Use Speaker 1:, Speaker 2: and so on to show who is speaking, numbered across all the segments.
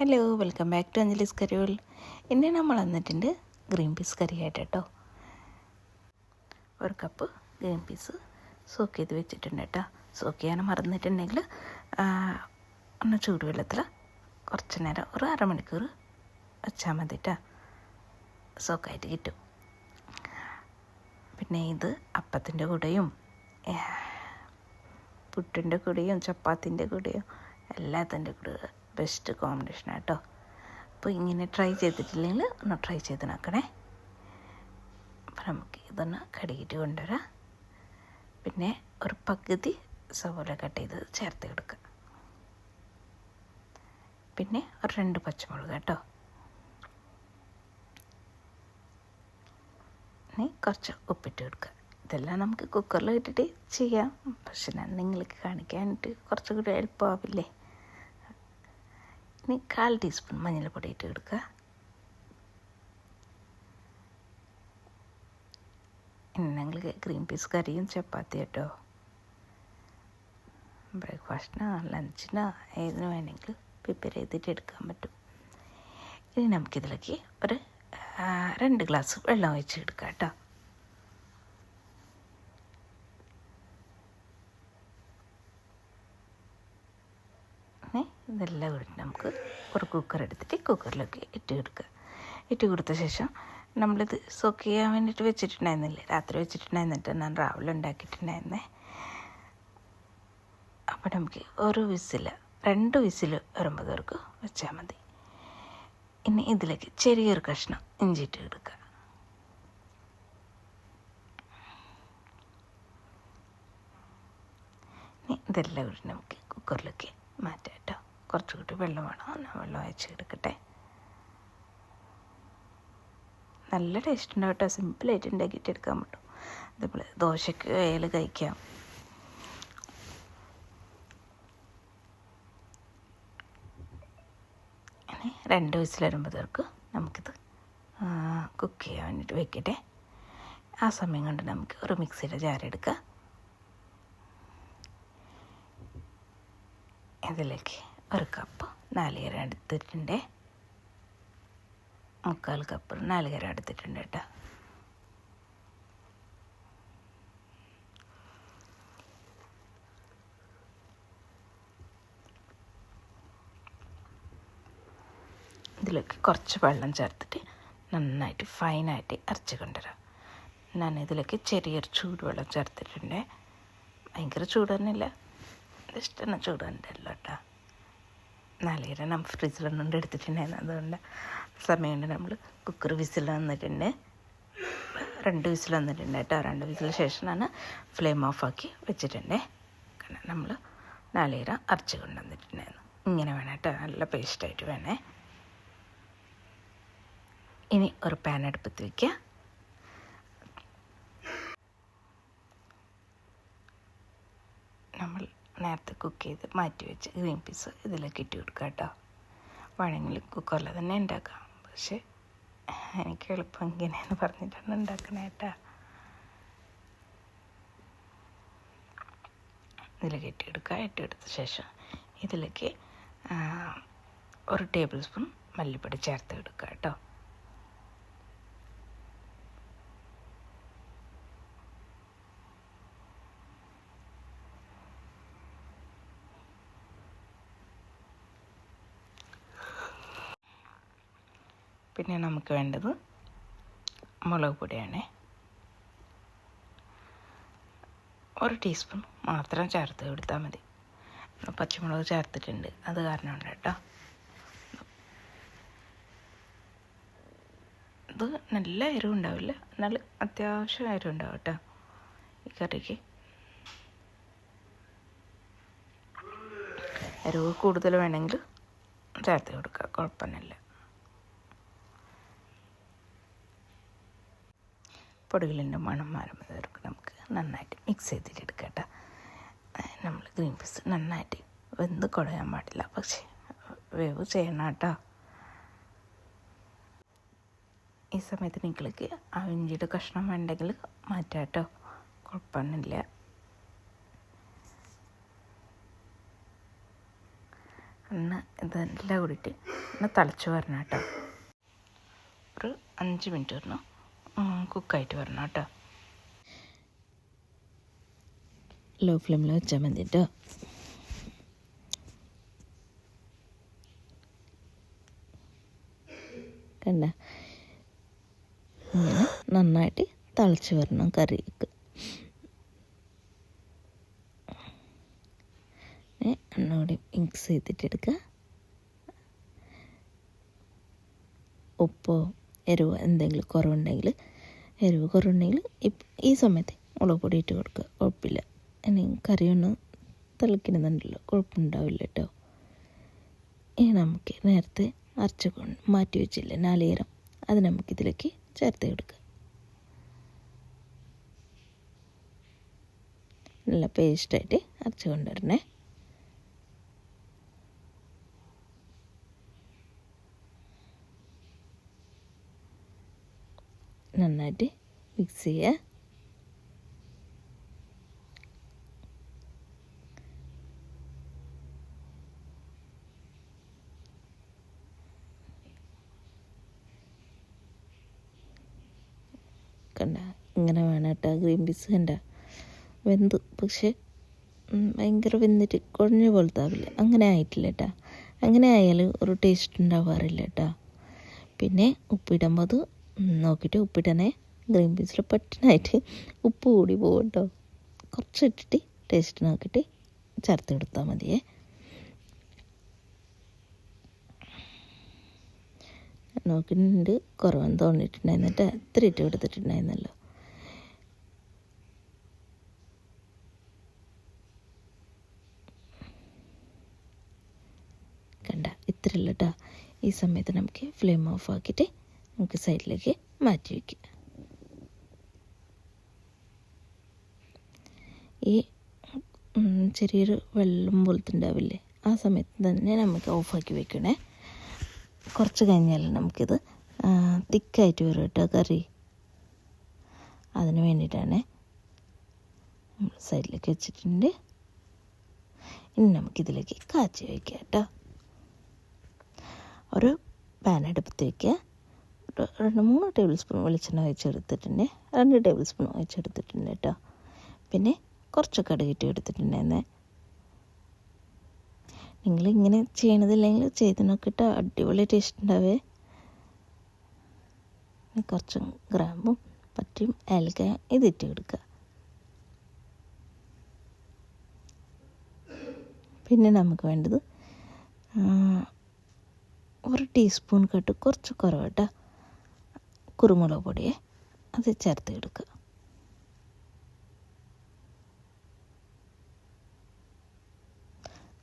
Speaker 1: Hello, welcome back to Anjali's കറിയോൾ. ഇന്ന് നമ്മൾ വന്നിട്ടുണ്ട് ഗ്രീൻ പീസ് കറി ആയിട്ട് കേട്ടോ. ഒരു കപ്പ് ഗ്രീൻ പീസ് സോക്ക് ചെയ്ത് വെച്ചിട്ടുണ്ട് കേട്ടോ. സോക്ക് ചെയ്യാൻ മറന്നിട്ടുണ്ടെങ്കിൽ ഒന്ന് ചൂടുവെള്ളത്തിൽ കുറച്ച് നേരം ഒരു അരമണിക്കൂർ വെച്ചാൽ മതി കേട്ടോ. സോക്കായിട്ട് കിട്ടും. പിന്നെ ഇത് അപ്പത്തിൻ്റെ കൂടെയും പുട്ടിൻ്റെ കൂടെയും ചപ്പാത്തിൻ്റെ കൂടെയും എല്ലാത്തിൻ്റെ കൂടെ ബെസ്റ്റ് കോമ്പിനേഷൻ ആട്ടോ. അപ്പോൾ ഇങ്ങനെ ട്രൈ ചെയ്തിട്ടില്ലെങ്കിൽ ഒന്ന് ട്രൈ ചെയ്ത് നോക്കണേ. അപ്പോൾ നമുക്ക് ഇതൊന്ന് കഴുകിയിട്ട് കൊണ്ടുവരാം. പിന്നെ ഒരു പകുതി സവോള കട്ട് ചെയ്ത് ചേർത്ത് കൊടുക്കുക. പിന്നെ ഒരു 2 പച്ചമുളക് കേട്ടോ. ഇനി കുറച്ച് ഉപ്പിട്ട് കൊടുക്കുക. ഇതെല്ലാം നമുക്ക് കുക്കറിൽ ഇട്ടിട്ട് ചെയ്യാം. പക്ഷെ ഞാൻ നിങ്ങൾക്ക് കാണിക്കാനായിട്ട് കുറച്ചുകൂടി എളുപ്പമാവില്ലേ. ഇനി 1/4 ടീസ്പൂൺ മഞ്ഞൾപ്പൊടി ഇട്ട് കൊടുക്കുക. ഇനി ഞങ്ങൾക്ക് ഗ്രീൻ പീസ് കറിയും ചപ്പാത്തി കേട്ടോ. ബ്രേക്ക്ഫാസ്റ്റിനോ ലഞ്ചിനോ ഏതിനു വേണമെങ്കിലും പ്രിപ്പയർ ചെയ്തിട്ട് എടുക്കാൻ പറ്റും. ഇനി നമുക്കിതിലേക്ക് ഒരു 2 ഗ്ലാസ് വെള്ളം ഒഴിച്ച് എടുക്കാം കേട്ടോ. ഇതെല്ലാം കൂടി നമുക്ക് ഒരു കുക്കർ എടുത്തിട്ട് കുക്കറിലേക്ക് ഇട്ട് കൊടുക്കുക. ഇട്ട് കൊടുത്ത ശേഷം നമ്മളിത് സോക്ക് ചെയ്യാൻ വേണ്ടിയിട്ട് വെച്ചിട്ടുണ്ടായിരുന്നില്ലേ, രാത്രി വെച്ചിട്ടുണ്ടായിരുന്നിട്ട് ഞാൻ രാവിലെ ഉണ്ടാക്കിയിട്ടുണ്ടായിരുന്നേ. അപ്പോൾ നമുക്ക് 2 വിസിൽ വരുമ്പോഴേക്ക് വെച്ചാൽ മതി. ഇനി ഇതിലേക്ക് ചെറിയൊരു കഷ്ണം ഇഞ്ചി ഇട്ട് കൊടുക്കുക. ഇനി ഇതെല്ലാം കൂടി നമുക്ക് കുക്കറിലേക്ക് മാറ്റാം കേട്ടോ. കുറച്ചുകൂടി വെള്ളം വേണം, ഞാൻ വെള്ളം ഒഴിച്ച് എടുക്കട്ടെ. നല്ല ടേസ്റ്റ് ഉണ്ടാവും കേട്ടോ. സിമ്പിളായിട്ട് ഉണ്ടാക്കിയിട്ട് എടുക്കാൻ പറ്റും. അതേപോലെ ദോശയ്ക്ക് കഴിക്കാം. ഇനി 2 വിസിൽ വരുമ്പോഴത്തേക്ക് നമുക്കിത് കുക്ക് ചെയ്യാൻ വേണ്ടിയിട്ട് വെക്കട്ടെ. ആ സമയം കൊണ്ട് നമുക്ക് ഒരു മിക്സിയുടെ ജാർ എടുക്കുക. ഇതിലേക്ക് 1 കപ്പ് നാളികേരം എടുത്തിട്ടുണ്ട്. 3/4 കപ്പ് നാളികേരം എടുത്തിട്ടുണ്ട് കേട്ടോ. ഇതിലേക്ക് കുറച്ച് വെള്ളം ചേർത്തിട്ട് നന്നായിട്ട് ഫൈനായിട്ട് അരച്ച് കൊണ്ടുവരാം. ഞാൻ ഇതിലേക്ക് ചെറിയൊരു ചൂടുവെള്ളം ചേർത്തിട്ടുണ്ട്. ഭയങ്കര ചൂട് തന്നെയില്ല, ഇഷ്ടം ചൂട് ഉണ്ടല്ലോ കേട്ടോ. നാളികേരം നമ്മൾ ഫ്രിഡ്ജിലൊന്നും എടുത്തിട്ടുണ്ടായിരുന്നു. അതുകൊണ്ട് സമയം കൊണ്ട് നമ്മൾ കുക്കർ വിസിൽ വന്നിട്ടുണ്ട്. 2 വിസിൽ വന്നിട്ടുണ്ട് കേട്ടോ. 2 വിസിലിന് ശേഷം ഞാൻ ഫ്ലെയിം ഓഫാക്കി വെച്ചിട്ടുണ്ട്. കാരണം നമ്മൾ നാളികേരം അരച്ച് കൊണ്ടുവന്നിട്ടുണ്ടായിരുന്നു. ഇങ്ങനെ വേണം കേട്ടോ, നല്ല പേസ്റ്റായിട്ട് വേണേ. ഇനി ഒരു പാൻ അടുപ്പത്ത് വയ്ക്കുക. നമ്മൾ നേരത്തെ കുക്ക് ചെയ്ത് മാറ്റി വെച്ച് ഗ്രീൻ പീസ് ഇതിലേക്ക് ഇട്ട് കൊടുക്കുക കേട്ടോ. വേണമെങ്കിൽ കുക്കറിൽ തന്നെ ഉണ്ടാക്കാം, പക്ഷെ എനിക്ക് എളുപ്പം ഇങ്ങനെയെന്ന് പറഞ്ഞിട്ടാണ് ഉണ്ടാക്കണേ കേട്ടോ. ഇതിലേക്ക് ഇട്ടെടുത്ത ശേഷം ഇതിലേക്ക് 1 ടേബിൾ സ്പൂൺ മല്ലിപ്പൊടി ചേർത്ത് കൊടുക്കുക കേട്ടോ. പിന്നെ നമുക്ക് വേണ്ടത് മുളക് പൊടിയാണ്. 1 ടീസ്പൂൺ മാത്രം ചേർത്ത് കൊടുത്താൽ മതി. പച്ചമുളക് ചേർത്തിട്ടുണ്ട്, അത് കാരണമുണ്ട് കേട്ടോ. ഇത് നല്ല എരിവ് ഉണ്ടാവില്ല, എന്നാൽ അത്യാവശ്യം എരിവ് ഉണ്ടാവും കേട്ടോ ഈ കറിക്ക്. എരിവ് കൂടുതൽ വേണമെങ്കിൽ ചേർത്ത് കൊടുക്കുക, കുഴപ്പമൊന്നുമില്ല. പൊടികളിൻ്റെ മണം മാറുമ്പോഴേക്ക് നമുക്ക് നന്നായിട്ട് മിക്സ് ചെയ്തിട്ട് എടുക്കാം കേട്ടോ. നമ്മൾ ഗ്രീൻ പീസ് നന്നായിട്ട് വെന്ത് കുഴയാൻ പാടില്ല, പക്ഷേ വേവ് ചെയ്യണം കേട്ടോ. ഈ സമയത്ത് നിങ്ങൾക്ക് ആ ഇഞ്ചിയുടെ കഷ്ണം വേണ്ടെങ്കിൽ മാറ്റാം കേട്ടോ, കുഴപ്പമൊന്നുമില്ല. ഇതെല്ലാം കൂടിയിട്ട് തിളച്ച് വരണം കേട്ടോ. ഒരു 5 മിനിറ്റ് വരണം കുക്കായിട്ട് വരണം കേട്ടോ. ലോ ഫ്ലെയിമിൽ വെച്ചാൽ മതി കേട്ടോ. കണ്ട ഇങ്ങനെ നന്നായിട്ട് തിളച്ച് വരണം കറിക്ക്. ഒന്നുകൂടി മിക്സ് ചെയ്തിട്ടെടുക്കുക. ഉപ്പോ എരിവ് എന്തെങ്കിലും കുറവുണ്ടെങ്കിൽ ഈ സമയത്ത് മുളക് പൊടി ഇട്ട് കൊടുക്കുക, കുഴപ്പമില്ല. ഇനി കറിയൊന്നും തിളയ്ക്കുന്നുണ്ടല്ലോ, കുഴപ്പമുണ്ടാവില്ല കേട്ടോ. ഇനി നമുക്ക് നേരത്തെ അരച്ച് മാറ്റി വെച്ചില്ലേ നാളികേരം, അത് നമുക്കിതിലേക്ക് ചേർത്ത് കൊടുക്കുക. നല്ല പേസ്റ്റായിട്ട് അരച്ച് കൊണ്ടുവരണേ. നന്നായിട്ട് മിക്സ് ചെയ്യുക. കണ്ട ഇങ്ങനെ വേണം കേട്ടോ ഗ്രീൻ പീസ്. കണ്ട വെന്തു, പക്ഷേ ഭയങ്കര വെന്തിട്ട് കുഴഞ്ഞ പോലത്തെ ആവില്ല. അങ്ങനെ ആയിട്ടില്ല കേട്ടോ. അങ്ങനെ ആയാൽ ഒരു ടേസ്റ്റ് ഉണ്ടാവാറില്ല കേട്ടോ. പിന്നെ ഉപ്പിടുമ്പോൾ അത് നോക്കിയിട്ട് ഉപ്പിടണേ. ഗ്രീൻ പീസിൽ പെട്ടെന്നായിട്ട് ഉപ്പ് കൂടി പോകും കേട്ടോ. കുറച്ചിട്ടിട്ട് ടേസ്റ്റ് നോക്കിയിട്ട് ചേർത്ത് കൊടുത്താൽ മതിയേ. നോക്കുന്നുണ്ട് കുറവെന്ന് തോന്നിയിട്ടുണ്ടായിരുന്നിട്ട് എത്ര ഇട്ട് കൊടുത്തിട്ടുണ്ടായിരുന്നല്ലോ. കണ്ട ഇത്രയല്ല കേട്ടോ. ഈ സമയത്ത് നമുക്ക് ഫ്ലെയിം ഓഫ് ആക്കിയിട്ട് നമുക്ക് സൈഡിലേക്ക് മാറ്റി വയ്ക്കുക. ഈ ചെറിയൊരു വെള്ളം പോലത്തെ ഉണ്ടാവില്ലേ, ആ സമയത്ത് തന്നെ നമുക്ക് ഓഫാക്കി വെക്കണേ. കുറച്ച് കഴിഞ്ഞാൽ നമുക്കിത് തിക്കായിട്ട് വരും കേട്ടോ കറി. അതിന് വേണ്ടിയിട്ടാണ് സൈഡിലേക്ക് വെച്ചിട്ടുണ്ട്. ഇനി നമുക്കിതിലേക്ക് കാച്ചി വയ്ക്കുക കേട്ടോ. ഒരു പാൻ അടുപ്പത്ത് വയ്ക്കുക. 2-3 ടേബിൾ സ്പൂൺ വെളിച്ചെണ്ണ ഒഴിച്ചെടുത്തിട്ടുണ്ട്. 2 ടേബിൾ സ്പൂൺ ഒഴിച്ചെടുത്തിട്ടുണ്ട് കേട്ടോ. പിന്നെ കുറച്ച് കടുകിട്ട് എടുത്തിട്ടുണ്ടായിരുന്നേ. നിങ്ങളിങ്ങനെ ചെയ്യണതില്ലെങ്കിൽ ചെയ്ത് നോക്കിയിട്ട് അടിപൊളി ടേസ്റ്റ് ഉണ്ടാവേ. കുറച്ച് ഗ്രാമ്പും പറ്റിയും ഏലക്കായ ഇതിട്ട് കൊടുക്കുക. പിന്നെ നമുക്ക് വേണ്ടത് 1 ടീസ്പൂൺ കട്ട് കുറച്ച് കുറവട്ട കുരുമുളക് പൊടിയെ അത് ചേർത്ത് കൊടുക്കുക.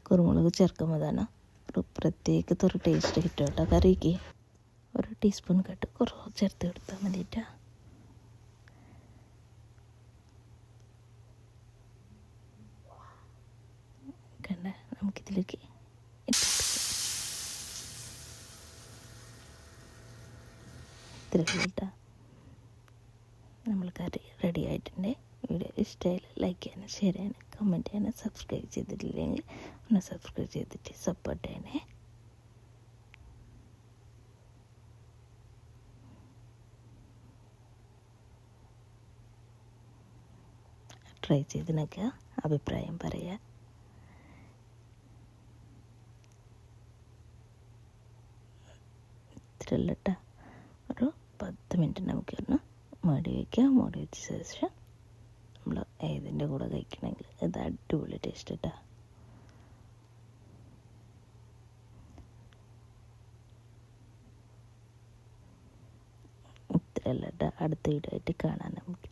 Speaker 1: കുരുമുളക് ചേർക്കുമ്പോഴാണ് ഒരു പ്രത്യേകത്തൊരു ടേസ്റ്റ് കിട്ടും കേട്ടോ കറിക്ക്. 1 ടീസ്പൂൺ കട്ട് കുറവ് ചേർത്ത് കൊടുത്താൽ മതിയിട്ടാ. കണ്ട നമുക്കിതിലേക്ക് ഇത്രയിട്ടാ നമ്മൾ കറി റെഡി ആയിട്ടുണ്ട്. വീഡിയോ ഇഷ്ടമായാൽ ലൈക്ക് ചെയ്യാനും ഷെയർ ചെയ്യാനും കമൻറ്റ് ചെയ്യാനും സബ്സ്ക്രൈബ് ചെയ്തിട്ടില്ലെങ്കിൽ ഒന്ന് സബ്സ്ക്രൈബ് ചെയ്തിട്ട് സപ്പോർട്ട് ചെയ്യണേ. ട്രൈ ചെയ്ത് നോക്കുക, അഭിപ്രായം പറയുക. ഇത്രയല്ല കേട്ടോ. ഒരു 10 മിനിറ്റ് നമുക്കൊന്ന് മൂടി വയ്ക്കാം. മൂടി വെച്ച ശേഷം നമ്മൾ ഏതിൻ്റെ കൂടെ കഴിക്കണമെങ്കിൽ ഇത് അടിപൊളി ടേസ്റ്റ് കേട്ടോ. ഇത്രയല്ല കേട്ടോ. അടുത്ത വീഡിയോ ആയിട്ട് കാണാൻ നമുക്ക്.